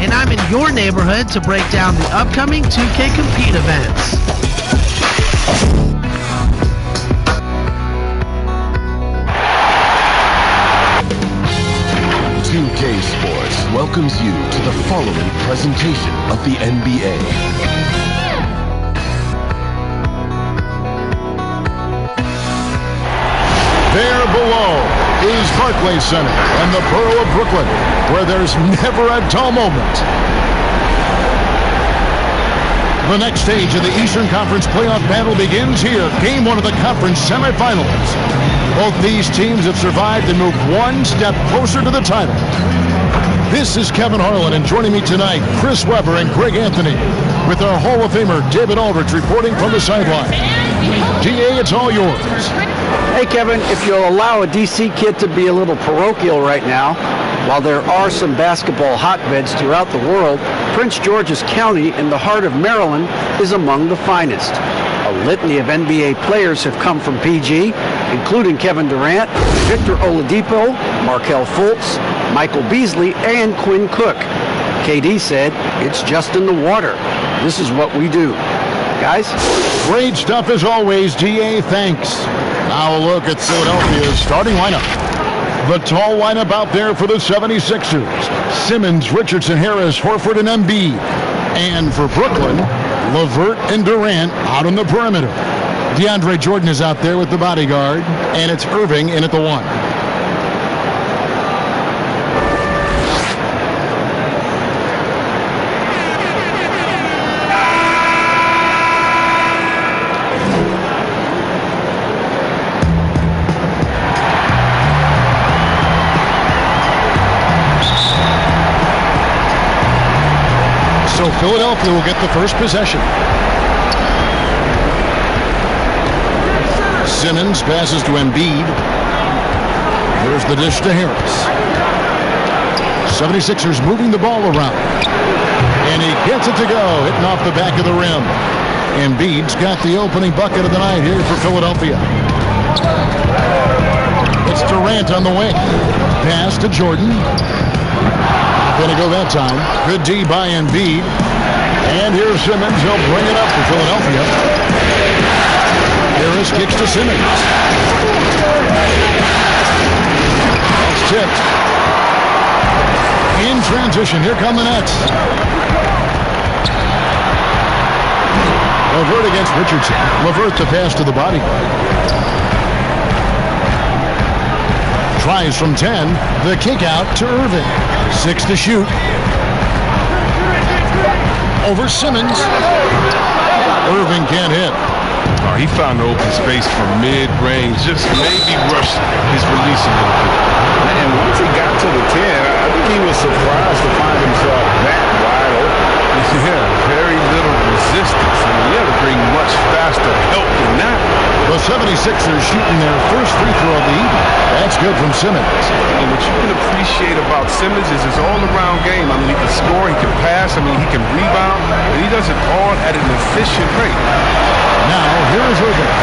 and I'm in your neighborhood to break down the upcoming 2K Compete events. 2K Sports welcomes you to the following presentation of the NBA. There below is Barclays Center and the borough of Brooklyn, where there's never a dull moment. The next stage of the Eastern Conference playoff battle begins here. Game 1 of the conference semifinals. Both these teams have survived and moved one step closer to the title. This is Kevin Harlan, and joining me tonight, Chris Webber and Greg Anthony, with our Hall of Famer David Aldridge reporting from the sideline. DA, it's all yours. Hey, Kevin, if you'll allow a DC kid to be a little parochial right now, while there are some basketball hotbeds throughout the world, Prince George's County in the heart of Maryland is among the finest. A litany of NBA players have come from PG, including Kevin Durant, Victor Oladipo, Markelle Fultz, Michael Beasley, and Quinn Cook. KD said, "It's just in the water. This is what we do." Guys? Great stuff as always, DA. Thanks. Now a look at Philadelphia's starting lineup. The tall lineup out there for the 76ers. Simmons, Richardson, Harris, Horford, and Embiid. And for Brooklyn, LeVert and Durant out on the perimeter. DeAndre Jordan is out there with the bodyguard, and it's Irving in at the 1. So Philadelphia will get the first possession. Simmons passes to Embiid. Here's the dish to Harris. 76ers moving the ball around. And he gets it to go, hitting off the back of the rim. Embiid's got the opening bucket of the night here for Philadelphia. It's Durant on the wing. Pass to Jordan. Going to go that time. Good D by Embiid. And here's Simmons. He'll bring it up for Philadelphia. Harris kicks to Simmons. That's tipped. In transition, here come the Nets. LeVert against Richardson. LeVert the pass to the body. Tries from 10. The kick out to Irving. 6 to shoot. Over Simmons. Irving can't hit. Oh, he found the open space from mid-range. Just maybe rushed his release a little bit. And once he got to the 10, I think he was surprised to find himself that wide open. Yeah, very little resistance. I mean, you have to bring much faster help than that. The 76ers shooting their first free throw of the evening. That's good from Simmons. And what you can appreciate about Simmons is his all-around game. I mean, he can score, he can pass, I mean, he can rebound, and he does it all at an efficient rate. Now, here's Irving.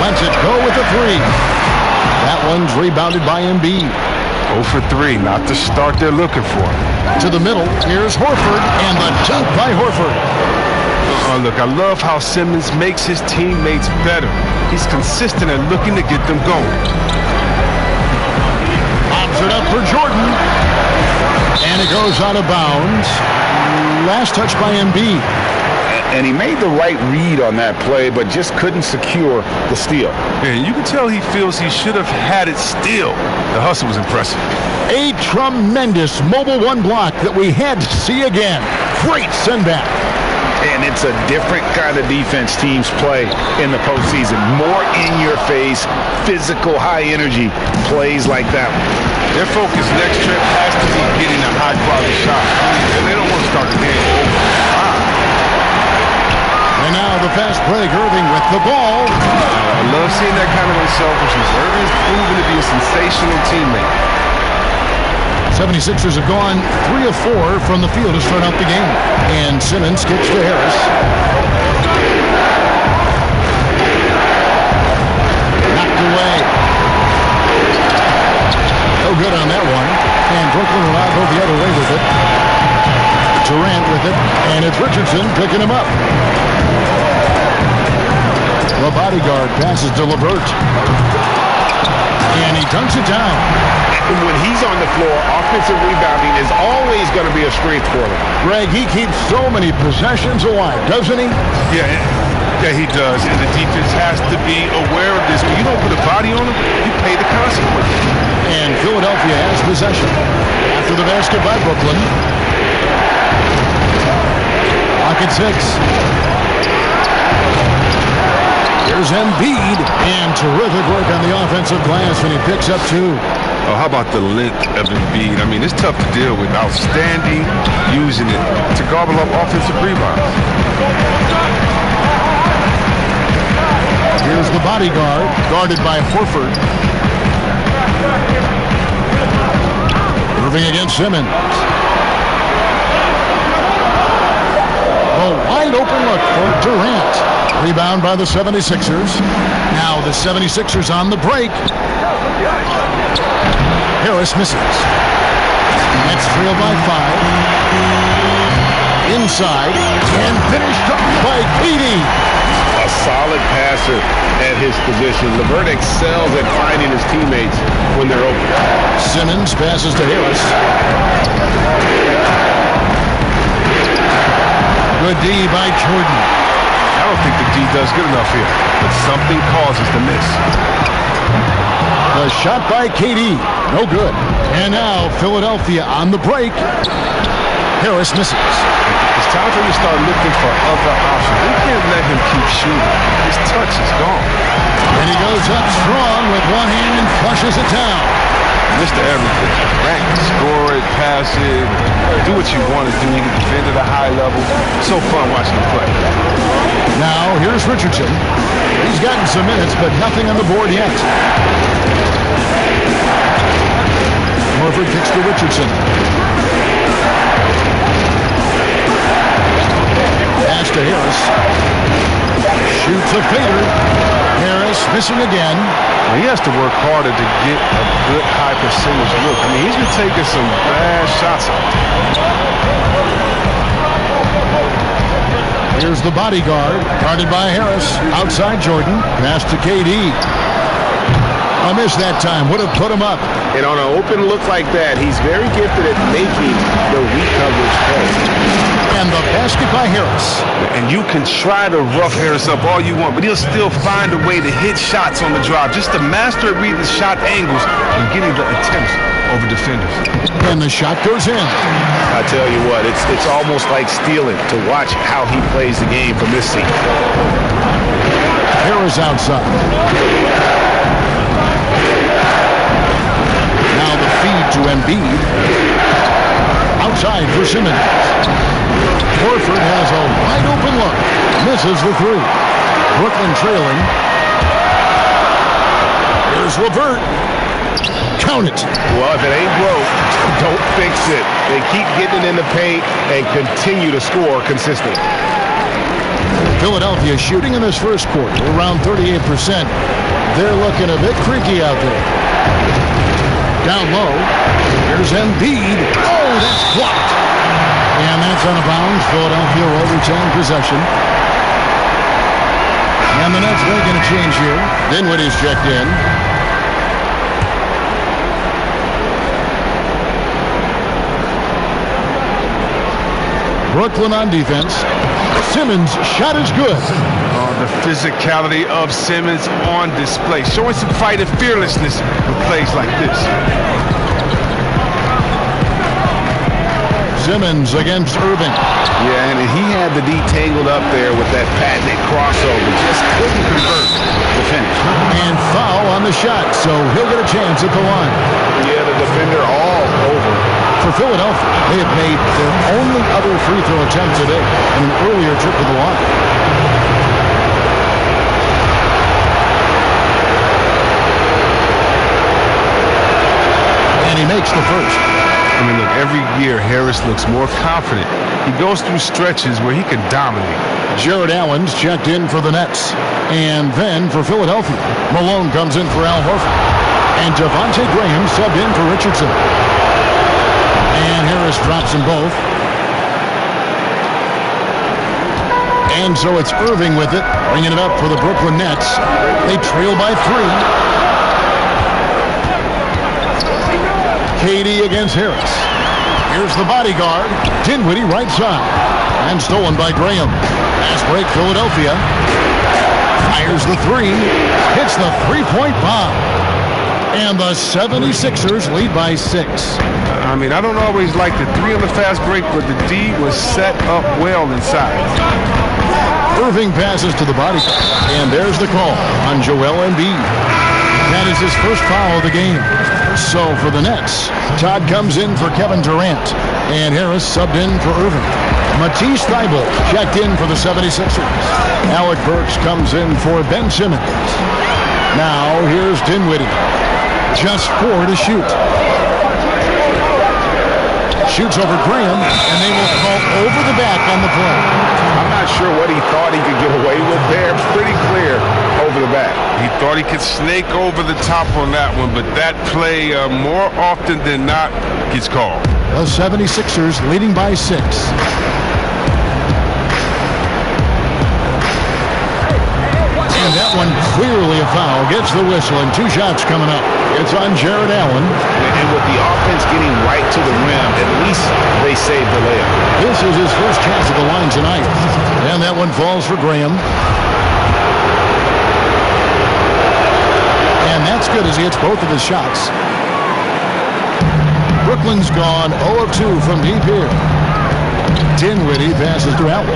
Lets it go with the 3. That one's rebounded by Embiid. 0 for 3, not the start they're looking for. To the middle, here's Horford, and the dunk by Horford. Look, I love how Simmons makes his teammates better. He's consistent and looking to get them going. Pops it up for Jordan. And it goes out of bounds. Last touch by Embiid. And he made the right read on that play, but just couldn't secure the steal. And you can tell he feels he should have had it still. The hustle was impressive. A tremendous mobile 1 block that we had to see again. Great send back. And it's a different kind of defense teams play in the postseason. More in-your-face, physical, high-energy plays like that one. Their focus next trip has to be getting a high-quality shot. And they don't want to start the game over. And now the fast break, Irving with the ball. I love seeing that kind of unselfishness. Irving is proven to be a sensational teammate. 76ers have gone 3 of 4 from the field to start out the game. And Simmons kicks to Harris. Knocked away. No good on that one. And Brooklyn will not go the other way with it. it, and it's Richardson picking him up. The bodyguard passes to LeVert. And he dunks it down. When he's on the floor, offensive rebounding is always going to be a strength for him. Greg, he keeps so many possessions alive, doesn't he? Yeah, he does. And the defense has to be aware of this. When you don't put a body on him, you pay the consequences. And Philadelphia has possession. After the basket by Brooklyn. Clock at 6. Here's Embiid, and terrific work on the offensive glass when he picks up 2. Oh, how about the length of Embiid? I mean, it's tough to deal with. Outstanding, using it to gobble up offensive rebounds. Here's the bodyguard, guarded by Horford. Moving against Simmons. A wide open look for Durant. Rebound by the 76ers. Now the 76ers on the break. Harris misses. Nets trail by 5. Inside and finished off by KD. A solid passer at his position. LeVert excels at finding his teammates when they're open. Simmons passes to Harris. Good D by Jordan. I don't think the D does good enough here, but something causes the miss. The shot by KD, no good. And now Philadelphia on the break. Harris misses. It's time for him to start looking for other options. We can't let him keep shooting. His touch is gone. And he goes up strong with one hand and flushes it down. Mr. Everything. Rank, score it, pass it, do what you want to do. He can defend at a high level. So fun watching him play. Now, here's Richardson. He's gotten some minutes, but nothing on the board yet. Horford kicks to Richardson. Pass to Harris. Shoots a fader. Harris missing again. Well, he has to work harder to get a good high percentage look. I mean, he's been taking some bad shots. Here's the bodyguard, guarded by Harris. Outside Jordan. Pass to KD. A miss that time. Would have put him up. And on an open look like that, he's very gifted at making the weak coverage play. And the basket by Harris. And you can try to rough Harris up all you want, but he'll still find a way to hit shots on the drive. Just to master reading shot angles and getting the attempts over defenders. And the shot goes in. I tell you what, it's almost like stealing to watch how he plays the game from this seat. Harris outside. Now the feed to Embiid. Outside for Simmons. Horford has a wide open look. Misses the 3. Brooklyn trailing. Here's LeVert. Count it. Well, if it ain't broke, don't fix it. They keep getting it in the paint and continue to score consistently. Philadelphia shooting in this first quarter around 38%. They're looking a bit creaky out there. Down low. Here's Embiid. Oh, that's blocked. And that's out of bounds. Philadelphia will retain possession. And the Nets making a change here. Dinwiddie's checked in. Brooklyn on defense. Simmons' shot is good. Oh, the physicality of Simmons on display. Showing some fight and fearlessness with plays like this. Simmons against Irving. Yeah, and he had the D tangled up there with that patented crossover. Just couldn't convert the finish. And foul on the shot, so he'll get a chance at the line. Yeah, the defender all over. For Philadelphia, they have made their only other free throw attempt today on an earlier trip to the line. And he makes the first. I mean, look, every year Harris looks more confident. He goes through stretches where he can dominate. Jared Allen's checked in for the Nets. And then for Philadelphia, Malone comes in for Al Horford. And Devontae Graham subbed in for Richardson. And Harris drops them both. And so it's Irving with it, bringing it up for the Brooklyn Nets. They trail by 3. Katie against Harris. Here's the bodyguard, Dinwiddie right side. And stolen by Graham. Fast break, Philadelphia. Fires the 3. Hits the three-point bomb. And the 76ers lead by 6. I mean, I don't always like the 3 on the fast break, but the D was set up well inside. Irving passes to the body. And there's the call on Joel Embiid. That is his first foul of the game. So for the Nets, Todd comes in for Kevin Durant. And Harris subbed in for Irving. Matisse Thybulle checked in for the 76ers. Alec Burks comes in for Ben Simmons. Now here's Dinwiddie. Just 4 to shoot. Shoots over Graham, and they will call over the back on the play. I'm not sure what he thought he could get away with there. Pretty clear over the back. He thought he could snake over the top on that one, but that play more often than not gets called. The 76ers leading by 6. And that one clearly a foul. Gets the whistle, and 2 shots coming up. It's on Jared Allen. And with the offense getting right to the rim, at least they saved the layup. This is his first chance at the line tonight. And that one falls for Graham. And that's good as he hits both of his shots. Brooklyn's gone 0 of 2 from deep here. Dinwiddie passes to Allen.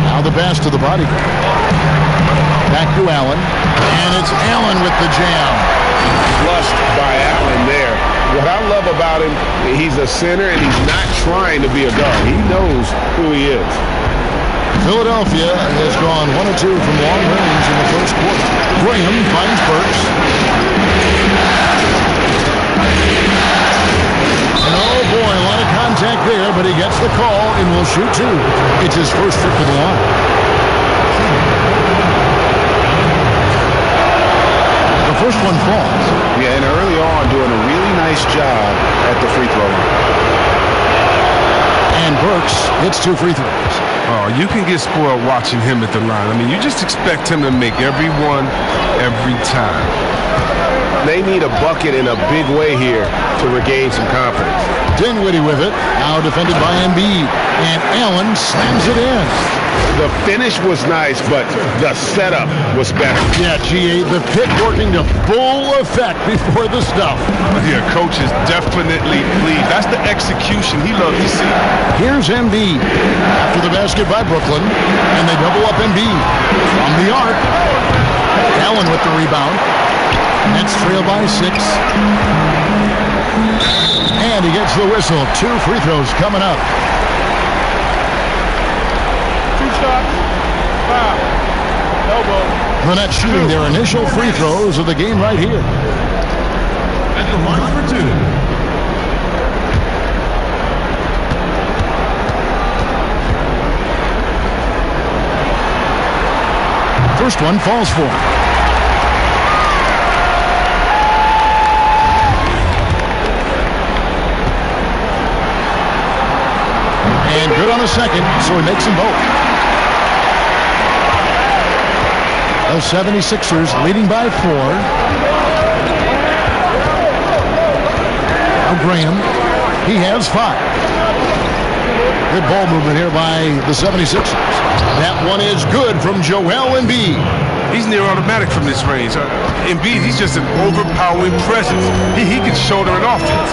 Now the pass to the body. Back to Allen. And it's Allen with the jam. Flushed by Allen there. What I love about him, he's a center and he's not trying to be a guard. He knows who he is. Philadelphia has gone 1 of 2 from long range in the first quarter. Graham finds Burks. And oh boy, a lot of contact there, but he gets the call and will shoot 2. It's his first trip to the line. The first one falls. Yeah, and early on doing a really nice job at the free throw line. And Burks hits 2 free throws. Oh, you can get spoiled watching him at the line. I mean, you just expect him to make every one, every time. They need a bucket in a big way here to regain some confidence. Dinwiddie with it, now defended by Embiid. And Allen slams it in. The finish was nice, but the setup was better. Yeah, G.A., the pick working to full effect before the stuff. Yeah, coach is definitely pleased. That's the execution he loves to see. Here's Embiid after the basket by Brooklyn, and they double up Embiid from the arc. Allen with the rebound. Nets trail by 6. And he gets the whistle. 2 free throws coming up. 2 shots. Foul. Elbow. The Nets shooting their initial free throws of the game right here. At the line for 2. First one falls for him. And good on the second, so he makes them both. The 76ers leading by 4. Now Graham, he has 5. Good ball movement here by the 76ers. That one is good from Joel Embiid. He's near automatic from this range. Embiid, he's just an overpowering presence. He can shoulder an offense.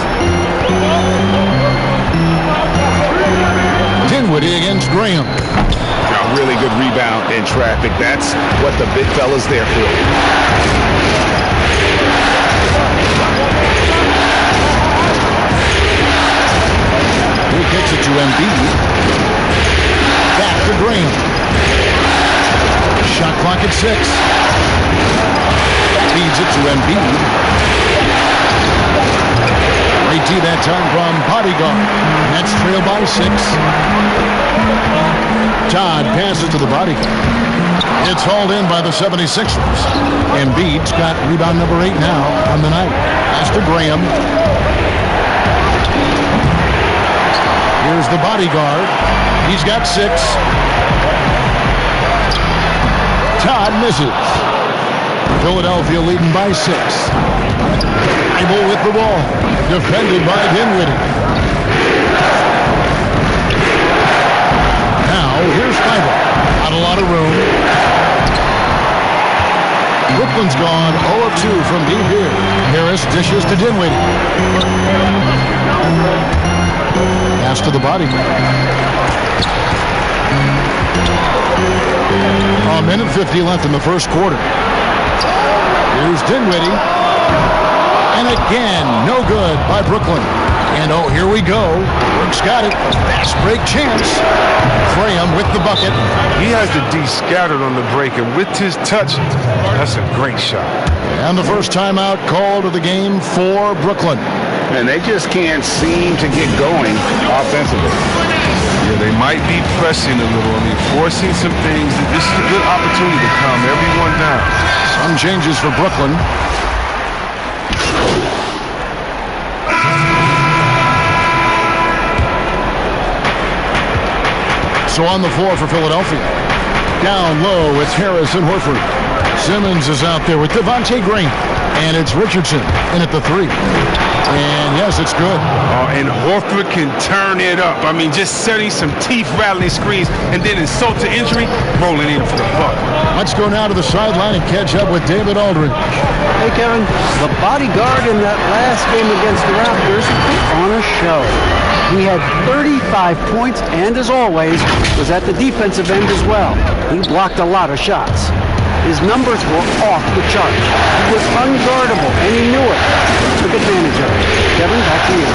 Dinwiddie against Graham. A really good rebound in traffic. That's what the big fella's there for. He kicks it to Embiid. Back to Graham. Shot clock at 6. Feeds it to Embiid. Great D that time from Bodyguard. Nets trail by 6. Todd passes to the body. It's hauled in by the 76ers. Embiid's got rebound number 8 now on the night. Pass to Graham. Here's the bodyguard. He's got 6. Todd misses. Philadelphia leading by 6. Bible with the ball. Defended by Dinwiddie. Now, here's Bible. Not a lot of room. Brooklyn's gone 0 of 2 from deep here. Harris dishes to Dinwiddie. Pass to the body. A minute 50 left in the first quarter. Here's Dinwiddie. And again, no good by Brooklyn. And oh, here we go. Brooks got it. Fast break chance. Graham with the bucket. He has the D scattered on the break, and with his touch, that's a great shot. And the first timeout called of the game for Brooklyn. And they just can't seem to get going offensively. Yeah, they might be pressing a little. I mean, forcing some things. This is a good opportunity to calm everyone down. Some changes for Brooklyn. So on the floor for Philadelphia. Down low, it's Harris and Horford. Simmons is out there with Devontae Green. And it's Richardson in at the 3. And yes, it's good. And Horford can turn it up. I mean, just setting some teeth-rattling screens and then insult to injury, rolling in for the buck. Let's go now to the sideline and catch up with David Aldridge. Hey, Kevin, the bodyguard in that last game against the Raptors put on a show. He had 35 points and, as always, was at the defensive end as well. He blocked a lot of shots. His numbers were off the charts. He was unguardable, and he knew it. Took advantage of it. Kevin, back to you.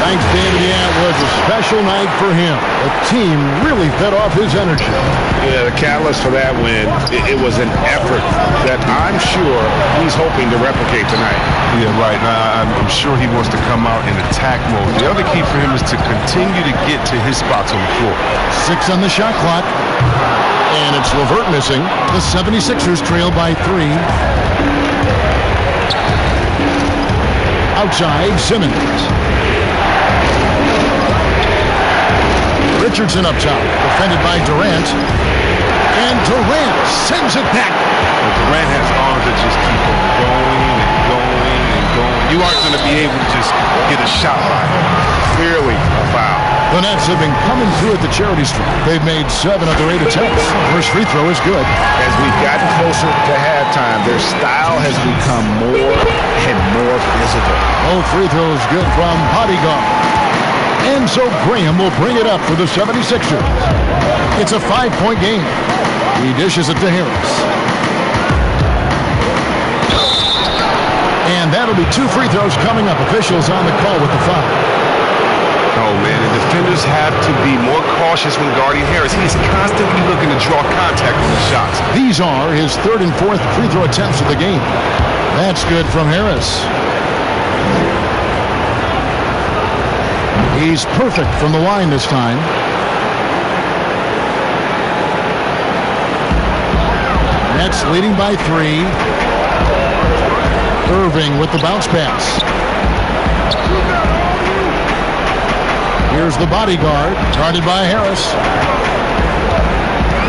Thanks, David. Yeah, it was a special night for him. The team really fed off his energy. Yeah, the catalyst for that win, it was an effort that I'm sure he's hoping to replicate tonight. Yeah, right. Now, I'm sure he wants to come out in attack mode. The other key for him is to continue to get to his spots on the floor. 6 on the shot clock. And it's LeVert missing. The 76ers trail by 3. Outside, Simmons. Richardson up top, defended by Durant. And Durant sends it back. Well, Durant has arms that just keep on going and going and going. You aren't going to be able to just get a shot by him. Clearly a foul. The Nets have been coming through at the charity stripe. They've made 7 of their 8 attempts. First free throw is good. As we've gotten closer to halftime, their style has become more and more physical. Both free throws good from bodyguard. And so Graham will bring it up for the 76ers. It's a 5-point game. He dishes it to Harris. And that'll be 2 free throws coming up. Officials on the call with the foul. Oh, man, the defenders have to be more cautious when guarding Harris. He's constantly looking to draw contact on the shots. These are his 3rd and 4th free throw attempts of the game. That's good from Harris. He's perfect from the line this time. Nets leading by 3. Irving with the bounce pass. Here's the bodyguard, guarded by Harris.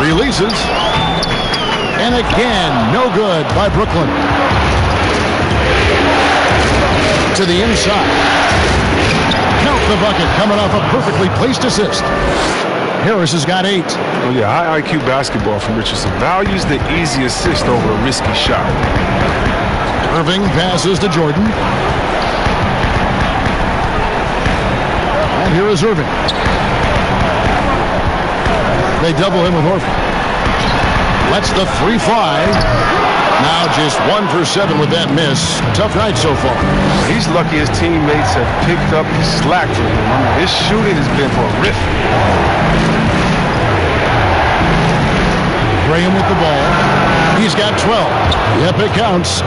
Releases. And again, no good by Brooklyn. To the inside. Count the bucket, coming off a perfectly placed assist. Harris has got 8. Oh, yeah, high IQ basketball from Richardson. Values the easy assist over a risky shot. Irving passes to Jordan. And here is Irving. They double him with Horford. Lets the 3 fly. Now just 1 for 7 with that miss. Tough night so far. He's lucky his teammates have picked up the slack for him. I mean, his shooting has been horrific. Graham with the ball. He's got 12. Yep, it counts.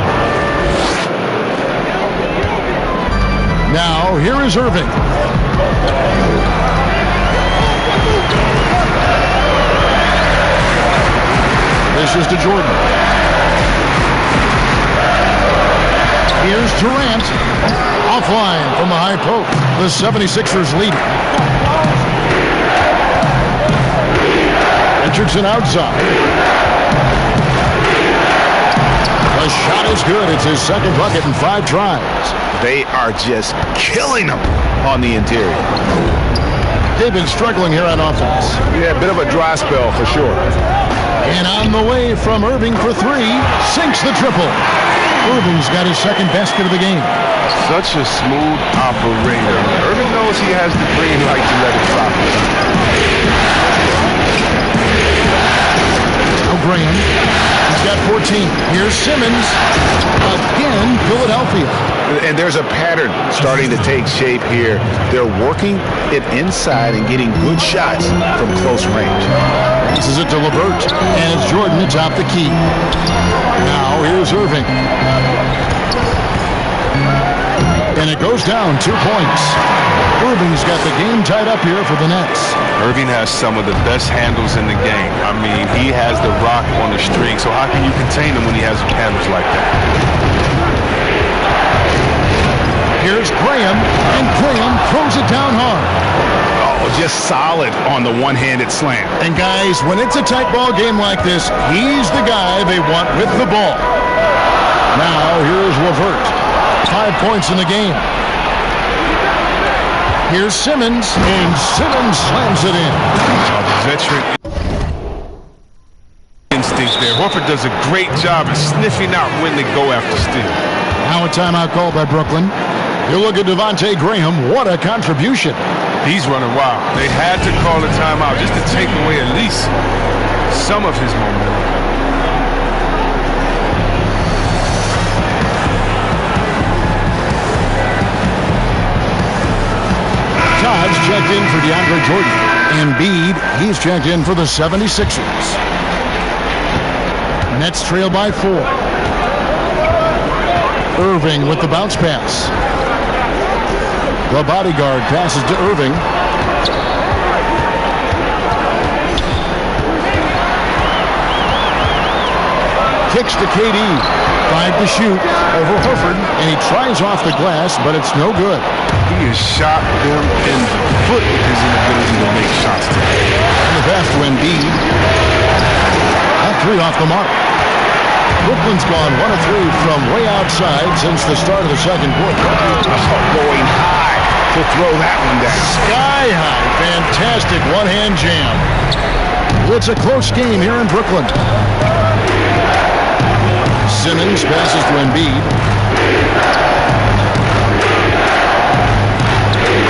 Now, here is Irving. This is to Jordan. Here's Durant. Offline from the high post. The 76ers lead. Richardson outside. The shot is good. It's his second bucket in 5 tries. They are just killing them on the interior. They've been struggling here on offense. Yeah, a bit of a dry spell for sure. And on the way from Irving for 3, sinks the triple. Irving's got his second basket of the game. Such a smooth operator. Irving knows he has the green light to let it fly. Graham. He's got 14. Here's Simmons. Again, Philadelphia. And there's a pattern starting to take shape here. They're working it inside and getting good shots from close range. Passes it to LeVert. And it's Jordan atop the key. Now here's Irving. And it goes down 2 points. Irving's got the game tied up here for the Nets. Irving has some of the best handles in the game. I mean, he has the rock on the string, so how can you contain him when he has handles like that? Here's Graham, and Graham throws it down hard. Oh, just solid on the one-handed slam. And guys, when it's a tight ball game like this, he's the guy they want with the ball. Now here's LeVert. 5 points in the game. Here's Simmons, and Simmons slams it in. Veteran instinct there. Horford does a great job of sniffing out when they go after steal. Now a timeout called by Brooklyn. You look at Devontae Graham. What a contribution. He's running wild. They had to call a timeout just to take away at least some of his momentum. Todd's checked in for DeAndre Jordan. Embiid, he's checked in for the 76ers. Nets trail by 4. Irving with the bounce pass. The bodyguard passes to Irving. Kicks to KD. 5 to shoot over Horford, and he tries off the glass, but it's no good. He has shot them in the foot with his inability to make shots today. And the pass to Embiid. That 3 off the mark. Brooklyn's gone 1 of 3 from way outside since the start of the second quarter. Going high to throw that one down. Sky high. Fantastic one-hand jam. It's a close game here in Brooklyn. Simmons passes to Embiid.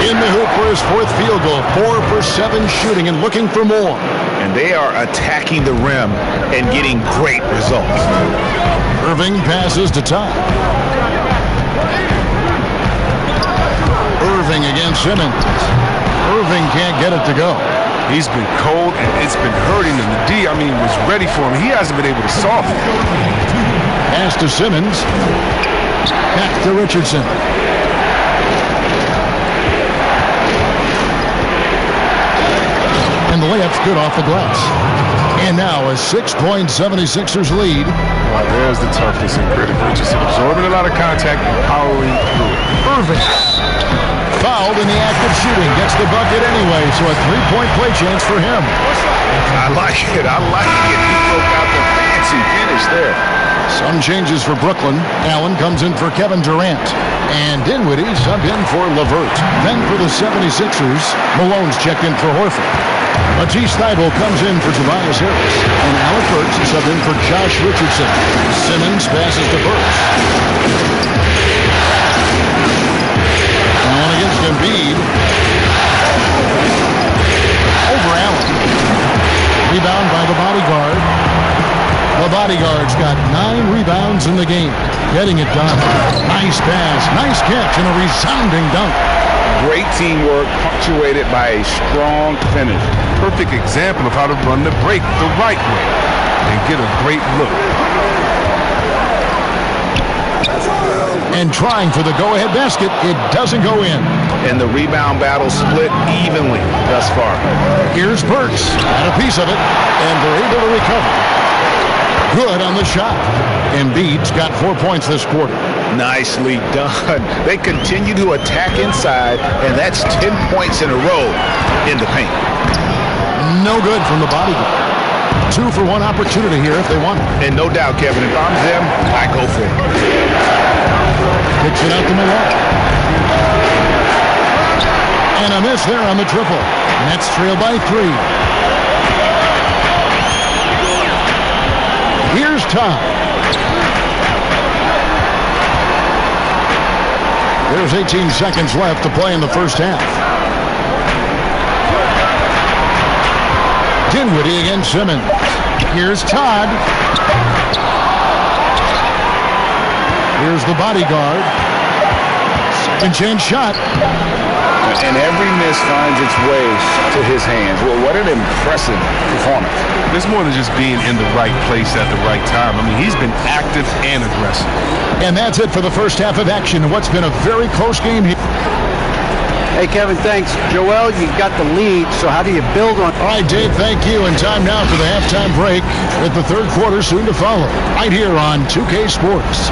In the hoop for his 4th field goal. 4 for 7 shooting and looking for more. And they are attacking the rim and getting great results. Irving passes to Todd. Irving against Simmons. Irving can't get it to go. He's been cold and it's been hurting him. The D, was ready for him. He hasn't been able to soften. Pass to Simmons. Back to Richardson. And the layup's good off the glass. And now a 6-point 76ers lead. There's the toughness in Greg Richardson. Absorbing a lot of contact and powering through it. Irving. Fouled in the act of shooting. Gets the bucket anyway, so a 3-point play chance for him. I like it. He broke out the fancy finish there. Some changes for Brooklyn. Allen comes in for Kevin Durant. And Dinwiddie subbed in for LeVert. Then for the 76ers, Malone's checked in for Horford. Matisse Thybulle comes in for Tobias Harris. And Alec Burks is subbed in for Josh Richardson. Simmons passes to Burks. Allen against Embiid. Over Allen. Rebound by the bodyguard. The bodyguard's got 9 rebounds in the game. Getting it done. Nice pass, nice catch, and a resounding dunk. Great teamwork punctuated by a strong finish. Perfect example of how to run the break the right way and get a great look. And trying for the go-ahead basket, it doesn't go in. And the rebound battle split evenly thus far. Here's Burks. Got a piece of it, and they're able to recover. Good on the shot. Embiid's got 4 points this quarter. Nicely done. They continue to attack inside, and that's 10 points in a row in the paint. No good from the bodyguard. 2-for-1 opportunity here if they want it. And no doubt, Kevin, if I'm them, I go for it. Kicks it out to Milwaukee. And a miss there on the triple. Nets trail by 3. Here's Todd. There's 18 seconds left to play in the first half. Dinwiddie against Simmons. Here's Todd. Here's the bodyguard. Second chance shot. And every miss finds its way to his hands. Well, what an impressive performance. There's more than just being in the right place at the right time. I mean, he's been active and aggressive. And that's it for the first half of action. What's been a very close game here. Hey, Kevin, thanks. Joel, you got the lead, so how do you build on... All right, Dave, thank you. And time now for the halftime break with the third quarter soon to follow. Right here on 2K Sports.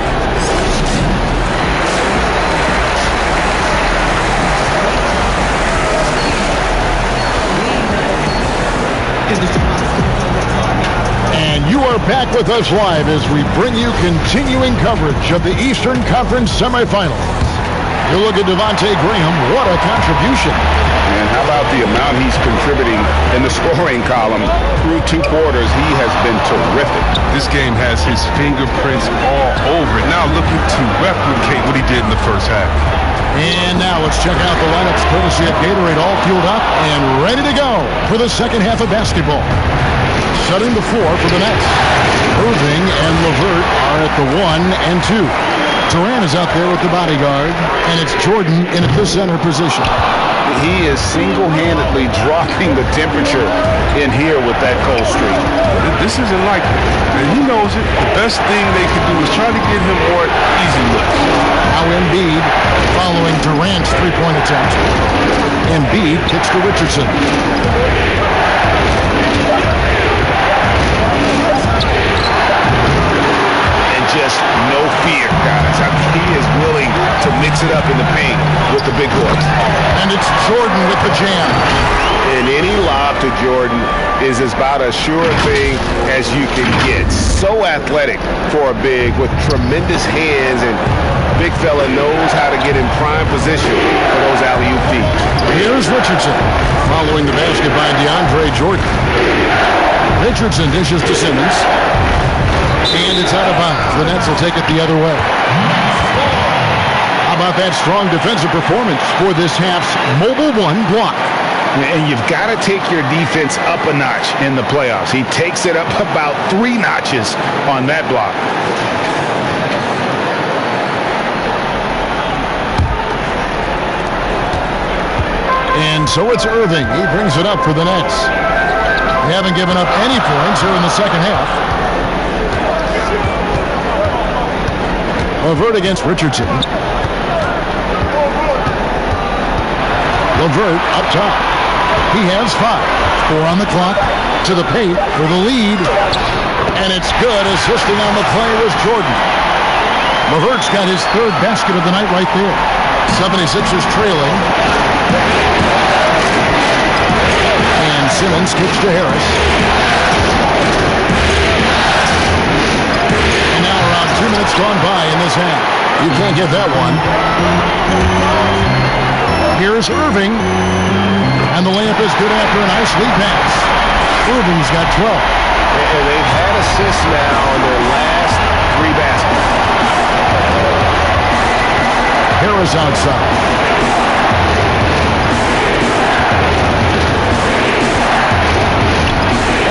And you are back with us live as we bring you continuing coverage of the Eastern Conference semifinals. You look at Devontae Graham, what a contribution. And how about the amount he's contributing in the scoring column through 2 quarters? He has been terrific. This game has his fingerprints all over it. Now looking to replicate what he did in the first half. And now let's check out the lineups courtesy of Gatorade, all fueled up and ready to go for the second half of basketball. Setting the floor for the Nets. Irving and LeVert are at the 1 and 2. Durant is out there with the bodyguard, and it's Jordan in at the center position. He is single-handedly dropping the temperature in here with that cold streak. This isn't like it, and he knows it. The best thing they can do is try to get him more easy looks. Now Embiid following Durant's three-point attempt. Embiid kicks to Richardson. Just no fear, guys. I mean, he is willing to mix it up in the paint with the big boys. And it's Jordan with the jam. And any lob to Jordan is about as sure a thing as you can get. So athletic for a big with tremendous hands, and a big fella knows how to get in prime position for those alley-oop feeds. Here's Richardson following the basket by DeAndre Jordan. Richardson dishes to Simmons. And it's out of bounds. The Nets will take it the other way. How about that strong defensive performance for this half's Mobile One block? And you've got to take your defense up a notch in the playoffs. He takes it up about 3 notches on that block. And so it's Irving. He brings it up for the Nets. They haven't given up any points here in the second half. LeVert against Richardson. LeVert up top. He has 5. 4 on the clock. To the paint for the lead. And it's good. Assisting on the play was Jordan. LeVert's got his 3rd basket of the night right there. 76ers trailing. And Simmons kicks to Harris. And now around 2 minutes gone by in this half. You can't get that one. Here's Irving. And the layup is good after a nice lead pass. Irving's got 12. And they've had assists now on their last 3 baskets. Harris outside.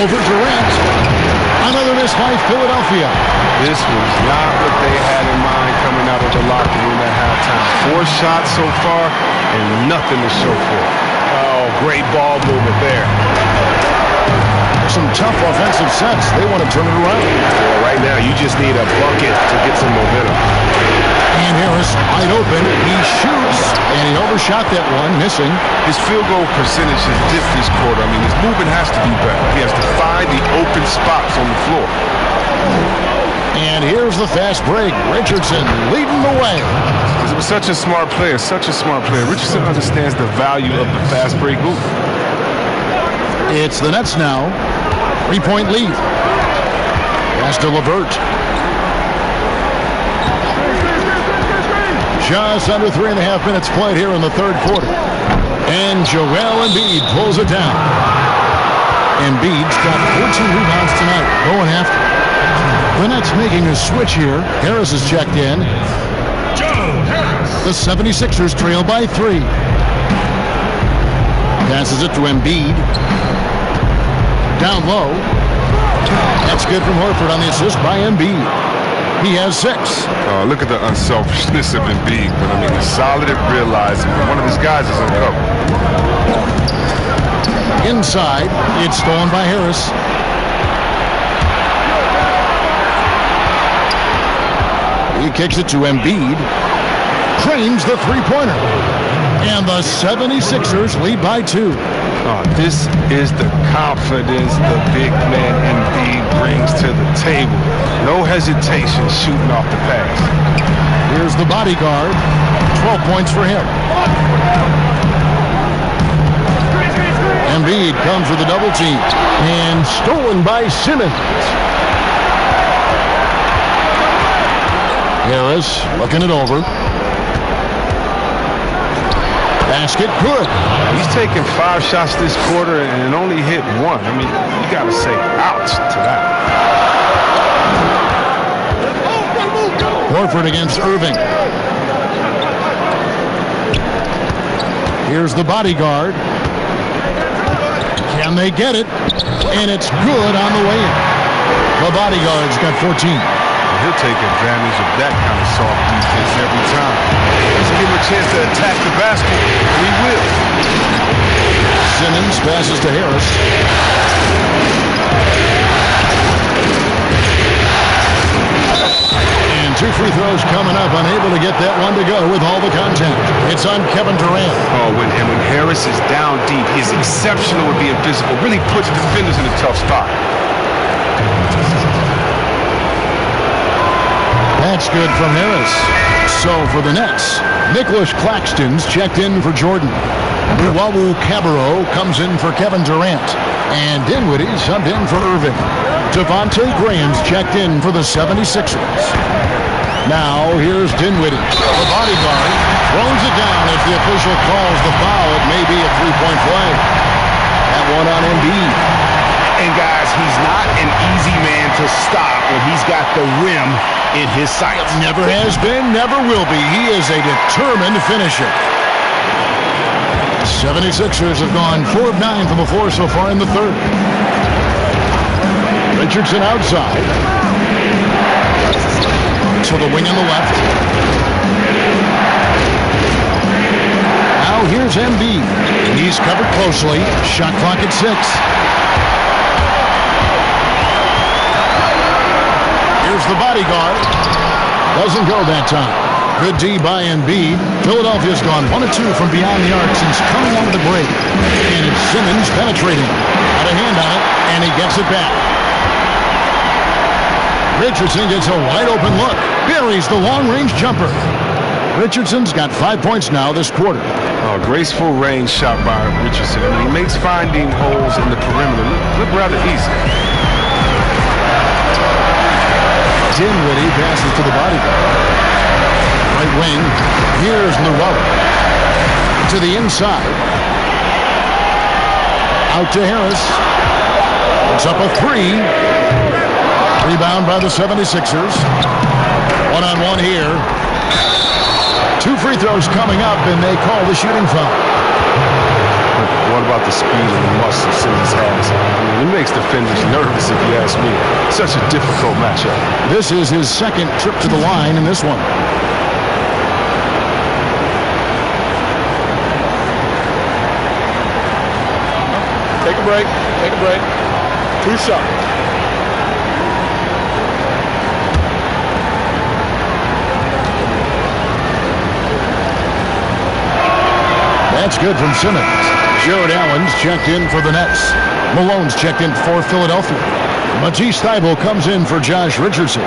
Over Durant. Another miss by Philadelphia. This was not what they had in mind coming out of the locker room at halftime. 4 shots so far and nothing to show for it. Oh, great ball movement there. Some tough offensive sets. They want to turn it around. Well, right now, you just need a bucket to get some momentum. And Harris wide open. He shoots, and he overshot that one, missing. His field goal percentage has dipped this quarter. I mean, his movement has to be better. He has to find the open spots on the floor. And here's the fast break. Richardson leading the way. He was such a smart player, such a smart player. Richardson understands the value of the fast break move. It's the Nets now. 3-point lead. Pass to LeVert. Just under 3.5 minutes played here in the third quarter. And Joel Embiid pulls it down. Embiid's got 14 rebounds tonight, going after. The Nets making a switch here. Harris is checked in. The 76ers trail by 3. Passes it to Embiid. Down low. That's good from Horford on the assist by Embiid. He has 6. Look at the unselfishness of Embiid. But I mean, he's solid at realizing when one of his guys is uncovered. Inside, it's stolen by Harris. He kicks it to Embiid. Trains the three-pointer. And the 76ers lead by 2. This is the confidence the big man Embiid brings to the table. No hesitation shooting off the pass. Here's the bodyguard. 12 points for him. Embiid comes with a double team. And stolen by Simmons. Harris looking it over. Basket good. He's taken 5 shots this quarter and only hit 1. I mean, you got to say ouch to that. Horford against Irving. Here's the bodyguard. Can they get it? And it's good on the way in. The bodyguard's got 14. He'll take advantage of that kind of soft defense every time. Let's give him a chance to attack the basket. We will. Simmons passes to Harris. And 2 free throws coming up. Unable to get that one to go with all the contact. It's on Kevin Durant. When Harris is down deep, he's exceptional at being physical. Really puts defenders in a tough spot. That's good from Harris. So for the Nets, Nicholas Claxton's checked in for Jordan. Luwawu Cabarro comes in for Kevin Durant. And Dinwiddie subbed in for Irving. Devontae Graham's checked in for the 76ers. Now here's Dinwiddie. The bodyguard throws it down if the official calls the foul. It may be a 3-point play. That one on Embiid. And guys, he's not an easy man to stop when he's got the rim in his sights. Never has been, never will be. He is a determined finisher. 76ers have gone 4 of 9 from the floor so far in the third. Richardson outside. To the wing on the left. Now here's Embiid. He's covered closely. Shot clock at 6. Here's the bodyguard. Doesn't go that time. Good D by Embiid. Philadelphia's gone 1 of 2 from beyond the arc since coming out of the break. And it's Simmons penetrating. Got a hand on it, and he gets it back. Richardson gets a wide open look. Buries the long-range jumper. Richardson's got 5 points now this quarter. Graceful range shot by Richardson. I mean, he makes finding holes in the perimeter look rather easy. Dinwiddie passes to the bodyguard. Right wing. Here's Luwawu. To the inside. Out to Harris. It's up a 3. Rebound by the 76ers. One-on-one here. 2 free throws coming up, and they call the shooting foul. What about the speed and the muscle Simmons has? I mean, it makes defenders nervous, if you ask me. Such a difficult matchup. This is his second trip to the line in this one. Take a break. Take a break. 2 shots. That's good from Simmons. Jared Allen's checked in for the Nets. Malone's checked in for Philadelphia. Matisse Thybulle comes in for Josh Richardson.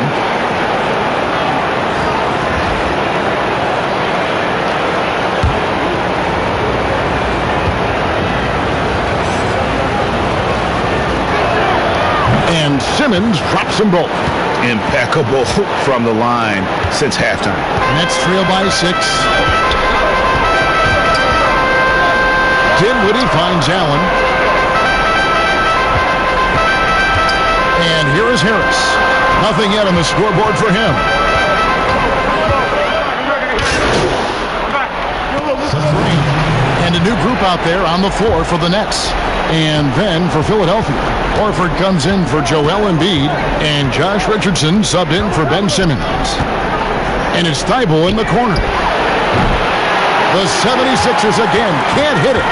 And Simmons drops them both. Impeccable from the line since halftime. Nets trail by 6. Dinwiddie finds Allen. And here is Harris. Nothing yet on the scoreboard for him. And a new group out there on the floor for the Nets. And then for Philadelphia, Horford comes in for Joel Embiid, and Josh Richardson subbed in for Ben Simmons. And it's Thibault in the corner. The 76ers again can't hit it.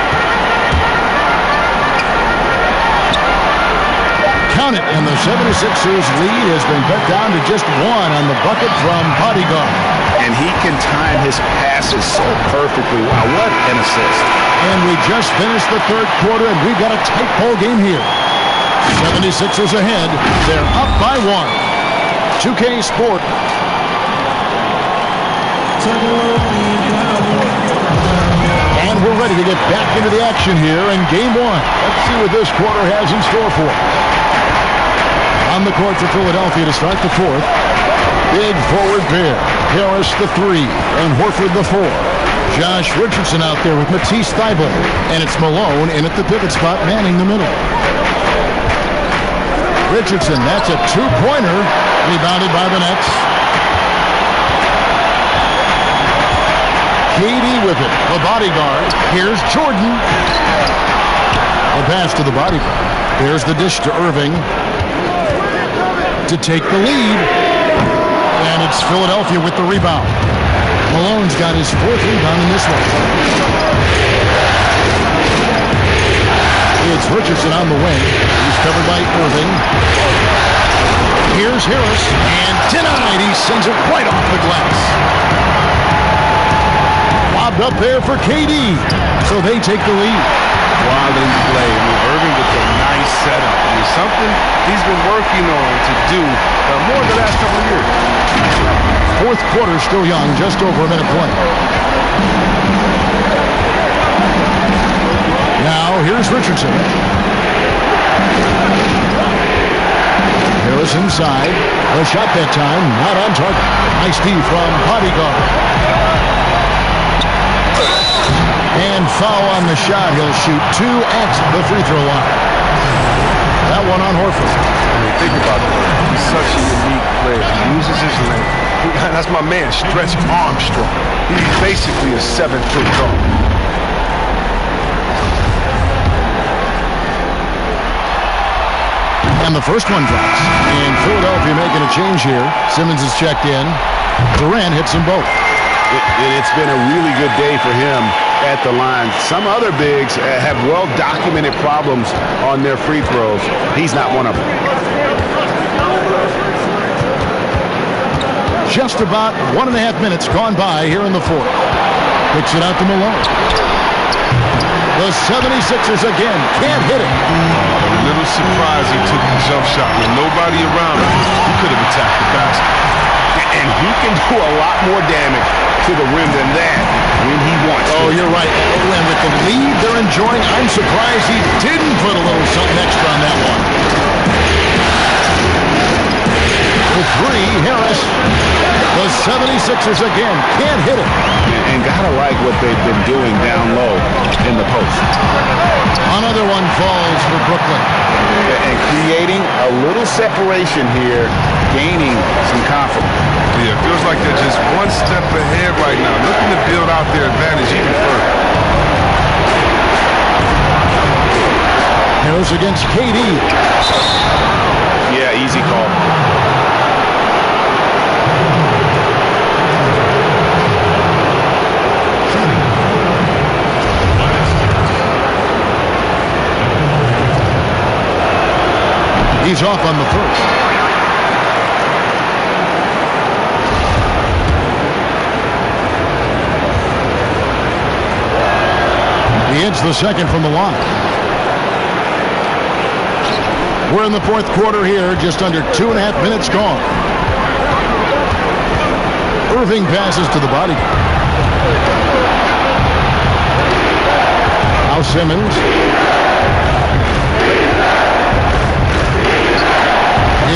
Count it, and the 76ers lead has been cut down to just 1 on the bucket from Bodyguard. And he can time his passes so perfectly. Wow, what an assist. And we just finished the third quarter, and we've got a tight ball game here. 76ers ahead. They're up by 1. 2K Sport. And we're ready to get back into the action here in Game 1. Let's see what this quarter has in store for us. On the court for Philadelphia to start the fourth. Big forward pair. Harris the 3 and Horford the 4. Josh Richardson out there with Matisse Thybulle. And it's Malone in at the pivot spot, manning the middle. Richardson, that's a 2-pointer. Rebounded by the Nets. KD with it. The bodyguard. Here's Jordan. The pass to the bodyguard. There's the dish to Irving to take the lead. And it's Philadelphia with the rebound. Malone's got his 4th rebound in this one. It's Richardson on the wing. He's covered by Irving. Here's Harris. And denied. He sends it right off the glass. Lobbed up there for KD. So they take the lead. Quality play. I mean, Irving gets a nice setup. I mean, something he's been working on to do more the last couple of years. Fourth quarter still young, just over a minute play. Now here's Richardson. Harris inside. A shot that time, not on target. Nice D from Bodyguard. And foul on the shot. He'll shoot 2 at the free throw line. That one on Horford. I mean, think about it. He's such a unique player. He uses his length. That's my man, Stretch Armstrong. He's basically a 7-foot guard. And the first one drops. And Philadelphia making a change here. Simmons is checked in. Durant hits them both. It's been a really good day for him at the line. Some other bigs have well-documented problems on their free throws. He's not one of them. Just about 1.5 minutes gone by here in the fourth. Picks it out to Malone. The 76ers again can't hit it. A little surprised he took the jump shot with nobody around him. He could have attacked the basket. And he can do a lot more damage to the rim than that when he wants to. Oh, you're right. And with the lead they're enjoying, I'm surprised he didn't put a little something extra on that one. The 3, Harris. The 76ers again can't hit it. And gotta like what they've been doing down low in the post. Another one falls for Brooklyn. And creating a little separation here, gaining some confidence. Yeah, it feels like they're just one step ahead right now, looking to build out their advantage even further. Harris against KD. Yeah, easy call. He's off on the first. He hits the second from the line. We're in the fourth quarter here, just under 2.5 minutes gone. Irving passes to the body. Now Simmons.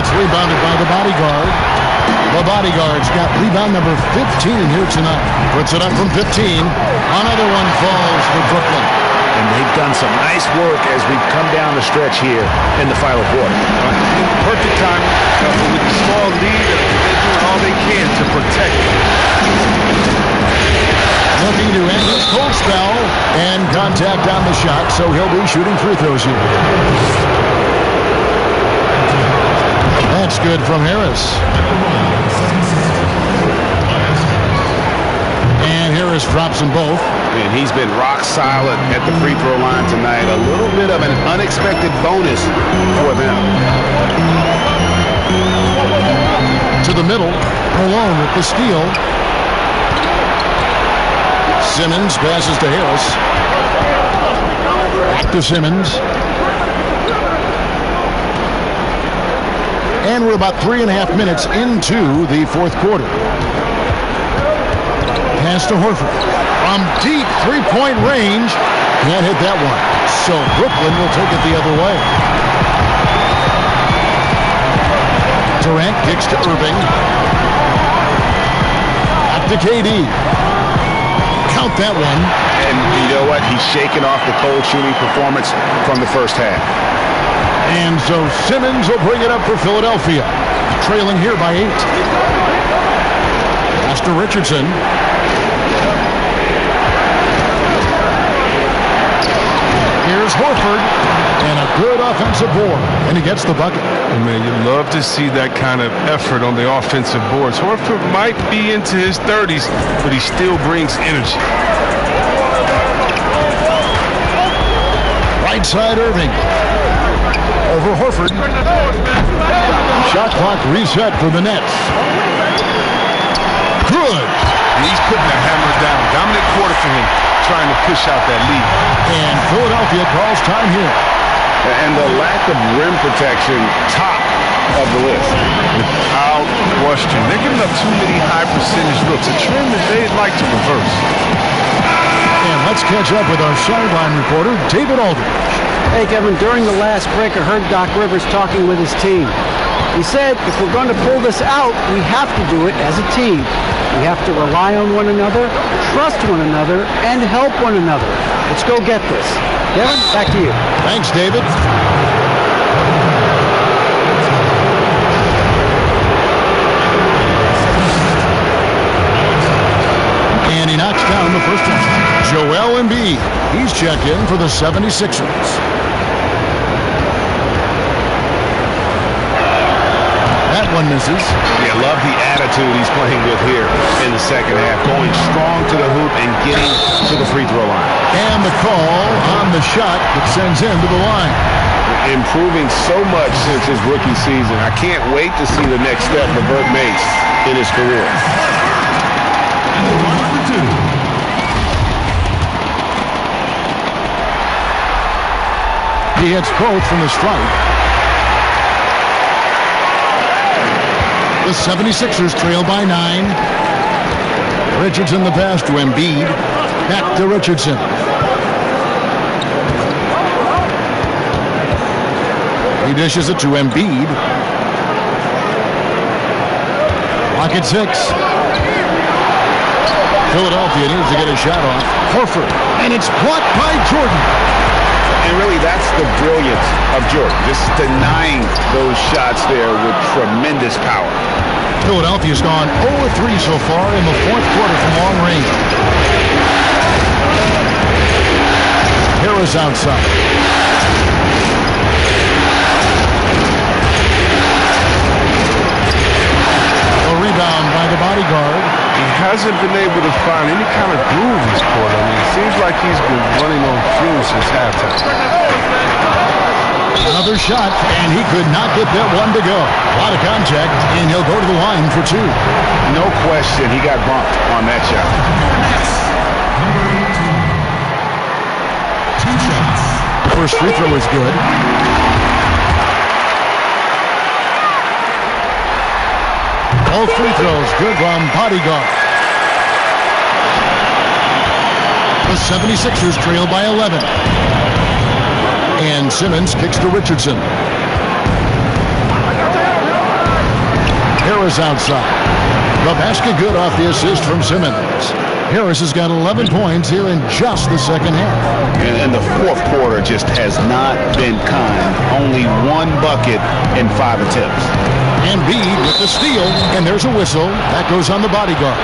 It's rebounded by the bodyguard. The bodyguard's got rebound number 15 here tonight. Puts it up from 15. Another one falls for Brooklyn. And they've done some nice work as we come down the stretch here in the final quarter. Perfect time with the small lead. They're doing all they can to protect it. Looking to end his cold spell and contact on the shot, so he'll be shooting free throws here. That's good from Harris. And Harris drops them both. And he's been rock solid at the free throw line tonight. A little bit of an unexpected bonus for them. To the middle, Malone with the steal. Simmons passes to Harris. Back to Simmons. And we're about 3.5 minutes into the fourth quarter. Pass to Horford. From deep three-point range. Can't hit that one. So Brooklyn will take it the other way. Durant kicks to Irving. Back to KD. Count that one. And you know what? He's shaking off the cold shooting performance from the first half. And so Simmons will bring it up for Philadelphia. Trailing here by 8. Pass to Richardson. Here's Horford. And a good offensive board. And he gets the bucket. Man, you love to see that kind of effort on the offensive boards. Horford might be into his 30s, but he still brings energy. Right side Irving. Over Horford. Shot clock reset for the Nets. Good. He's putting the hammer down. Dominant quarter for him, trying to push out that lead. And Philadelphia calls time here. And the lack of rim protection, top of the list. Without question. They're giving up too many high percentage looks. A trend that they'd like to reverse. And let's catch up with our sideline reporter, David Aldridge. Hey, Kevin, during the last break, I heard Doc Rivers talking with his team. He said, if we're going to pull this out, we have to do it as a team. We have to rely on one another, trust one another, and help one another. Let's go get this. Kevin, back to you. Thanks, David. And he knocks down the first one. Joel Embiid. He's checked in for the 76ers. That one misses. Yeah, love the attitude he's playing with here in the second half. Going strong to the hoop and getting to the free throw line. And the call on the shot that sends him to the line. Improving so much since his rookie season. I can't wait to see the next step LeVert makes in his career. He hits both from the stripe. The 76ers trail by 9. Richardson the pass to Embiid. Back to Richardson. He dishes it to Embiid. Clock at 6. Philadelphia needs to get a shot off. Horford. And it's blocked by Jordan. And really, that's the brilliance of Jordan. Just denying those shots there with tremendous power. Philadelphia's gone 0-3 so far in the fourth quarter from long range. Harris outside. A rebound by the bodyguard. He hasn't been able to find any kind of groove this quarter. I mean, it seems like he's been running on fumes since halftime. Another shot, and he could not get that one to go. A lot of contact, and he'll go to the line for 2. No question, he got bumped on that shot. The first free throw is good. All free throws good from bodyguard. The 76ers trail by 11. And Simmons kicks to Richardson. Harris outside. The basket good off the assist from Simmons. Harris has got 11 points here in just the second half. And the fourth quarter just has not been kind. Only one bucket in 5 attempts. Embiid with the steal, and there's a whistle. That goes on the bodyguard.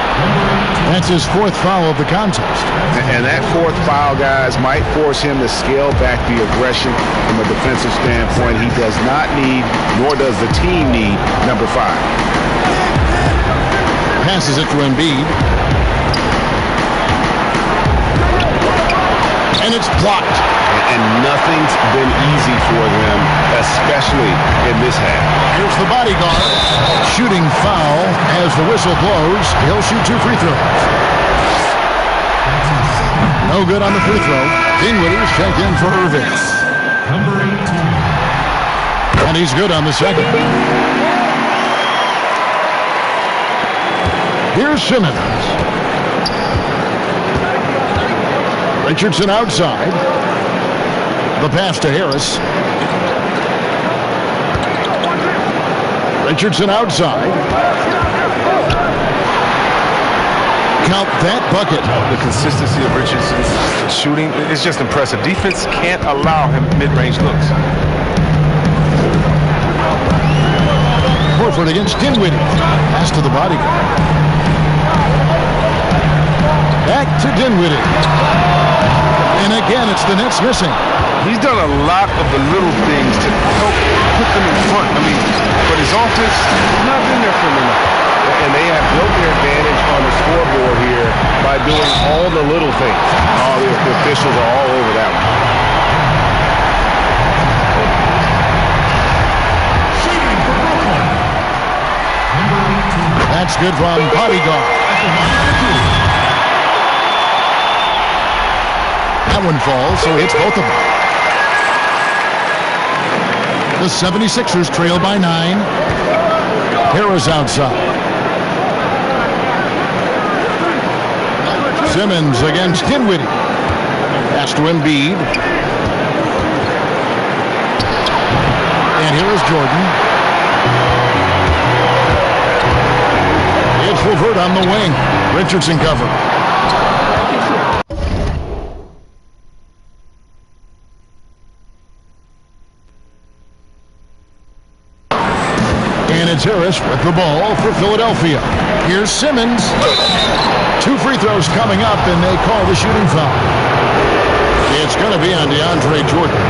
That's his 4th foul of the contest. And that 4th foul, guys, might force him to scale back the aggression from a defensive standpoint. He does not need, nor does the team need, number 5. Passes it to Embiid. And it's blocked. And nothing's been easy for them, especially in this half. Here's the bodyguard. Shooting foul as the whistle blows. He'll shoot 2 free throws. No good on the free throw. Dinwiddie's checked in for Irving. And he's good on the second. Here's Simmons. Richardson outside. The pass to Harris. Richardson outside. Count that bucket. The consistency of Richardson's shooting is just impressive. Defense can't allow him mid-range looks. Horford against Dinwiddie. Pass to the bodyguard. Back to Dinwiddie. And again, it's the Nets missing. He's done a lot of the little things to help put them in front. I mean, but his offense has not been there for him enough. And they have built their advantage on the scoreboard here by doing all the little things. All the officials are all over that one. That's good from bodyguard. That one falls, so it's both of them. The 76ers trail by 9. Harris outside. Simmons against Dinwiddie. Pass to Embiid. And here is Jordan. It's Levert on the wing. Richardson cover. And it's Harris with the ball for Philadelphia. Here's Simmons. 2 free throws coming up, and they call the shooting foul. It's going to be on DeAndre Jordan.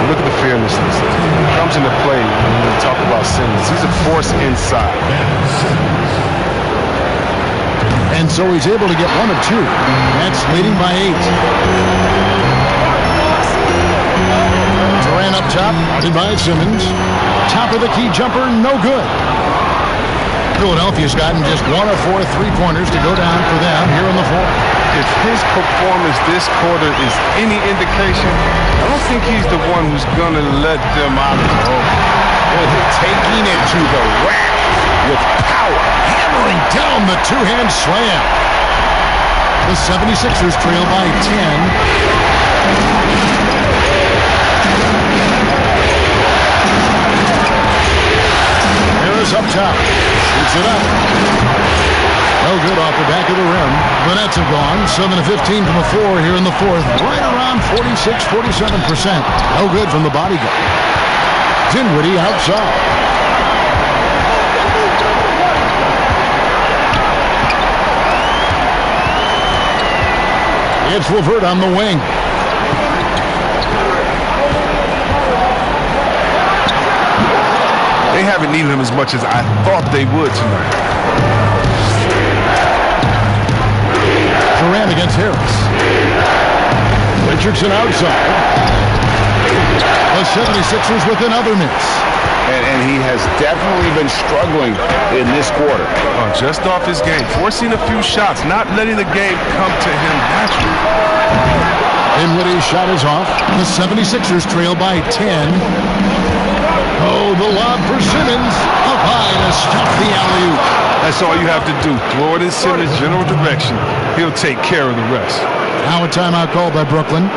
Look at the fearlessness. It comes into play when we talk about Simmons. He's a force inside. And so he's able to get 1 of 2. That's leading by 8. Durant up top, guarded by Simmons. Top of the key jumper, no good. Philadelphia's gotten just 1 of 4 3-pointers to go down for them here in the 4th. If his performance this quarter is any indication, I don't think he's the one who's going to let them out of the hole. Taking it to the rack with power. Hammering down the 2-hand slam. The 76ers trail by 10. Harris up top. Shoots it up. No good off the back of the rim. The Nets have gone 7 of 15 from the floor here in the 4th. Right around 46-47%. No good from the bodyguard. Dinwiddie outside. It's Levert on the wing. They haven't needed him as much as I thought they would tonight. Durant against Harris. Richardson outside. The 76ers with another miss. And he has definitely been struggling in this quarter. Just off his game, forcing a few shots, not letting the game come to him naturally. Dinwiddie's shot is off. The 76ers trail by 10. Oh, the lob for Simmons. Up high to stop the alley-oop. That's all you have to do. Throw it in Simmons' general direction. He'll take care of the rest. Now a timeout called by Brooklyn.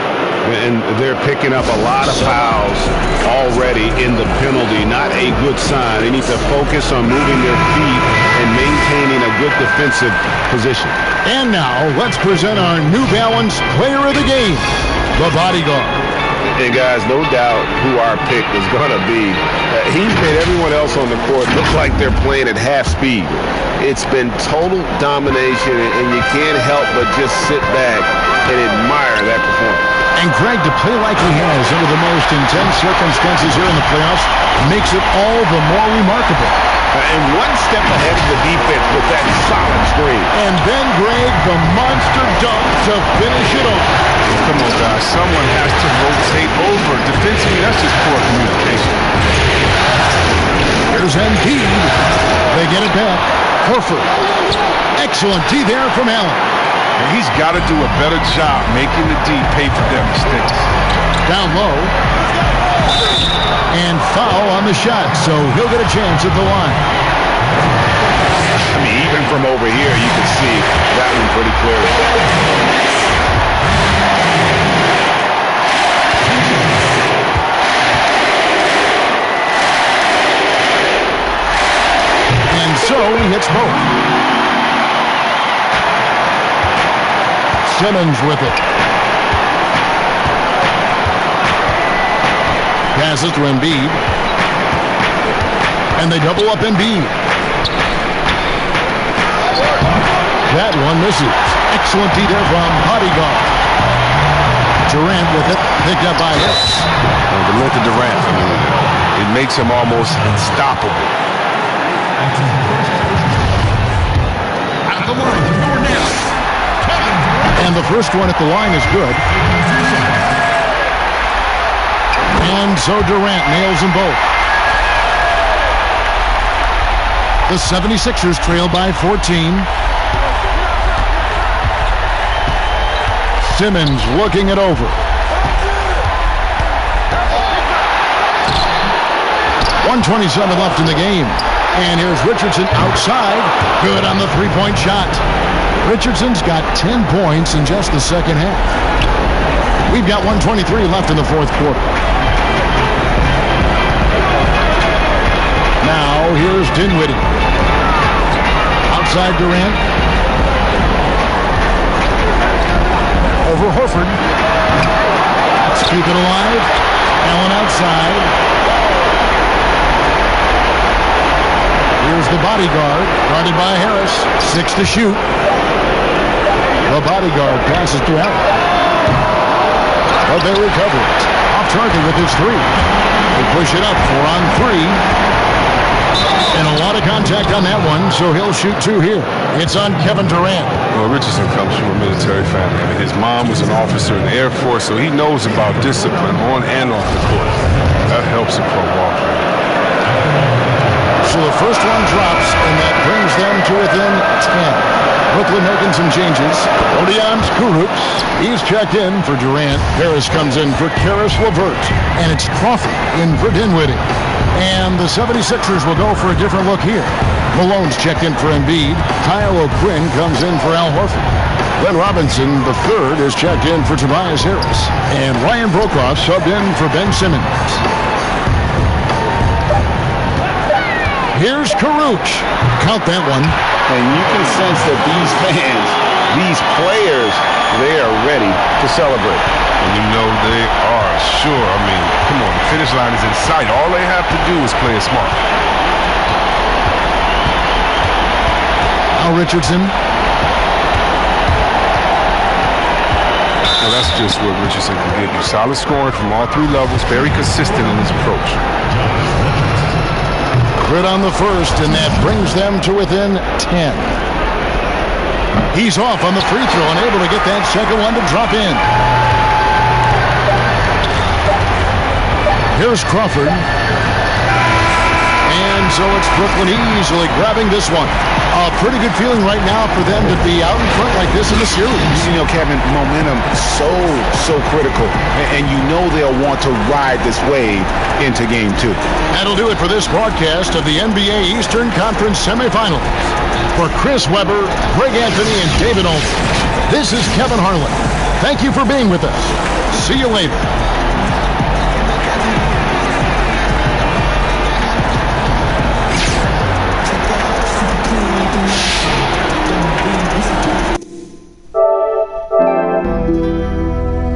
And they're picking up a lot of fouls already in the penalty. Not a good sign. They need to focus on moving their feet and maintaining a good defensive position. And now, let's present our New Balance Player of the Game, the Bodyguard. And guys, no doubt who our pick is going to be. He's made everyone else on the court look like they're playing at half speed. It's been total domination, and you can't help but just sit back and admire that performance. And Greg, to play like he has under the most intense circumstances here in the playoffs makes it all the more remarkable. And one step ahead of the defense with that solid screen. And then, Greg, the monster dunk to finish it off. Come on, guys. Someone has to rotate over. Defensively, that's just poor communication. Here's Embiid. They get it back. Horford. Excellent D there from Allen. And he's got to do a better job making the D pay for their mistakes. Down low. And foul on the shot, so he'll get a chance at the line. I mean, even from over here, you can see that one pretty clearly. And so he hits both. Simmons with it. Passes to Embiid. And they double up Embiid. That one misses. Excellent D there from Bodyguard. Durant with it. Picked up by Hicks. Well, the length of Durant, I mean, it makes him almost unstoppable. Out of the line, the score now. And the first one at the line is good. And so Durant nails them both. The 76ers trail by 14. Simmons looking it over. 1:27 left in the game. And here's Richardson outside. Good on the three-point shot. Richardson's got 10 points in just the second half. We've got 1:23 left in the fourth quarter. Now here's Dinwiddie. Outside Durant. Over Horford. Let's keep it alive. Allen outside. Here's the Bodyguard, guarded by Harris. 6 to shoot. The Bodyguard passes to Allen. But they recover. Off target with his three. They push it up 4 on 3. And a lot of contact on that one, so he'll shoot 2 here. It's on Kevin Durant. Well, Richardson comes from a military family. I mean, his mom was an officer in the Air Force, so he knows about discipline on and off the court. That helps a pro ball player. So the first one drops, and that brings them to within 10. Brooklyn making some changes. Odion Kurucs, he's checked in for Durant. Harris comes in for Karis LeVert. And it's Crawford in for Dinwiddie. And the 76ers will go for a different look here. Malone's checked in for Embiid. Kyle O'Quinn comes in for Al Horford. Glenn Robinson, the third, is checked in for Tobias Harris. And Ryan Brokoff subbed in for Ben Simmons. Here's Kurucs. Count that one. And you can sense that these fans, these players, they are ready to celebrate. And you know they are sure. I mean, come on, the finish line is in sight. All they have to do is play it smart. Now Richardson. Well, that's just what Richardson can give you. Solid scoring from all 3 levels. Very consistent in his approach. Good on the first, and that brings them to within 10. He's off on the free throw and able to get that second one to drop in. Here's Crawford. And so it's Brooklyn easily grabbing this one. A pretty good feeling right now for them to be out in front like this in the series. You know, Kevin, momentum so critical. And you know they'll want to ride this wave into game 2. That'll do it for this broadcast of the NBA Eastern Conference semifinals. For Chris Webber, Greg Anthony, and David Olson, this is Kevin Harlan. Thank you for being with us. See you later.